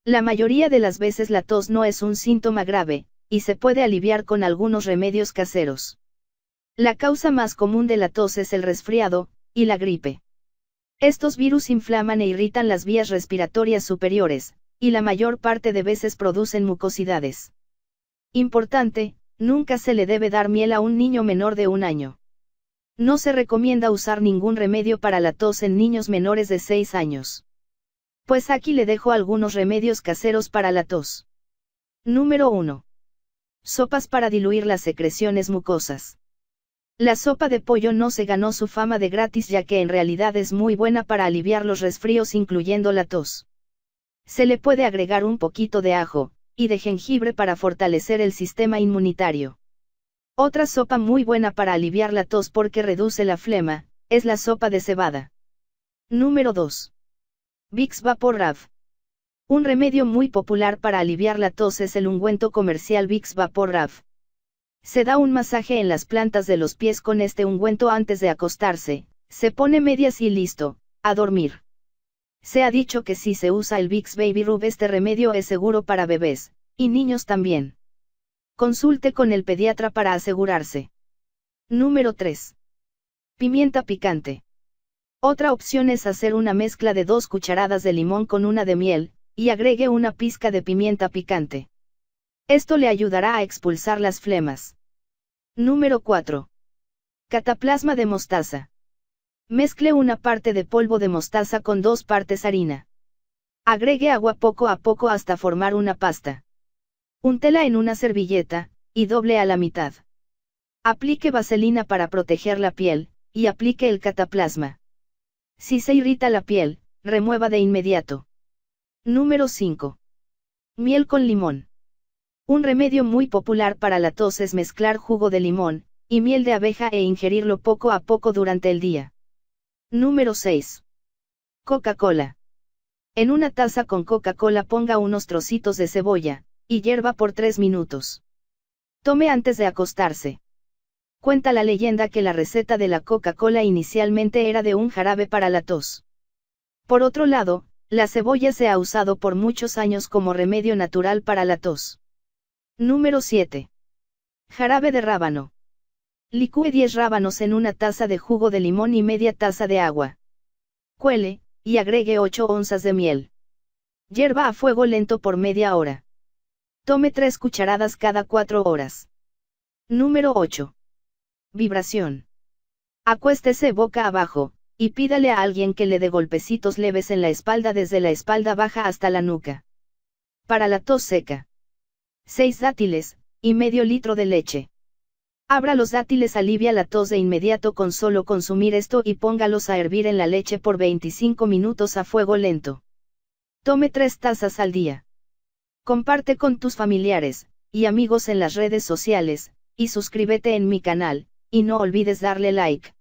La mayoría de las veces la tos no es un síntoma grave, y se puede aliviar con algunos remedios caseros. La causa más común de la tos es el resfriado, y la gripe. Estos virus inflaman e irritan las vías respiratorias superiores, y la mayor parte de veces producen mucosidades. Importante, nunca se le debe dar miel a un niño menor de 1 año. No se recomienda usar ningún remedio para la tos en niños menores de 6 años. Pues aquí le dejo algunos remedios caseros para la tos. Número 1. Sopas para diluir las secreciones mucosas. La sopa de pollo no se ganó su fama de gratis, ya que en realidad es muy buena para aliviar los resfríos incluyendo la tos. Se le puede agregar un poquito de ajo y de jengibre para fortalecer el sistema inmunitario. Otra sopa muy buena para aliviar la tos porque reduce la flema, es la sopa de cebada. Número 2. Vicks VapoRub. Un remedio muy popular para aliviar la tos es el ungüento comercial Vicks VapoRub. Se da un masaje en las plantas de los pies con este ungüento antes de acostarse, se pone medias y listo, a dormir. Se ha dicho que si se usa el Vicks Baby Rub, este remedio es seguro para bebés, y niños también. Consulte con el pediatra para asegurarse. Número 3. Pimienta picante. Otra opción es hacer una mezcla de 2 cucharadas de limón con una de miel, y agregue una pizca de pimienta picante. Esto le ayudará a expulsar las flemas. Número 4. Cataplasma de mostaza. Mezcle una parte de polvo de mostaza con 2 partes harina. Agregue agua poco a poco hasta formar una pasta. Úntela en una servilleta, y doble a la mitad. Aplique vaselina para proteger la piel, y aplique el cataplasma. Si se irrita la piel, remueva de inmediato. Número 5. Miel con limón. Un remedio muy popular para la tos es mezclar jugo de limón y miel de abeja e ingerirlo poco a poco durante el día. Número 6. Coca-Cola. En una taza con Coca-Cola ponga unos trocitos de cebolla, y hierva por 3 minutos. Tome antes de acostarse. Cuenta la leyenda que la receta de la Coca-Cola inicialmente era de un jarabe para la tos. Por otro lado, la cebolla se ha usado por muchos años como remedio natural para la tos. Número 7. Jarabe de rábano. Licúe 10 rábanos en una taza de jugo de limón y media taza de agua. Cuele, y agregue 8 onzas de miel. Hierva a fuego lento por media hora. Tome 3 cucharadas cada 4 horas. Número 8. Vibración. Acuéstese boca abajo, y pídale a alguien que le dé golpecitos leves en la espalda desde la espalda baja hasta la nuca. Para la tos seca. 6 dátiles, y medio litro de leche. Abra los dátiles, alivia la tos de inmediato con solo consumir esto y póngalos a hervir en la leche por 25 minutos a fuego lento. Tome 3 tazas al día. Comparte con tus familiares y amigos en las redes sociales, y suscríbete en mi canal, y no olvides darle like.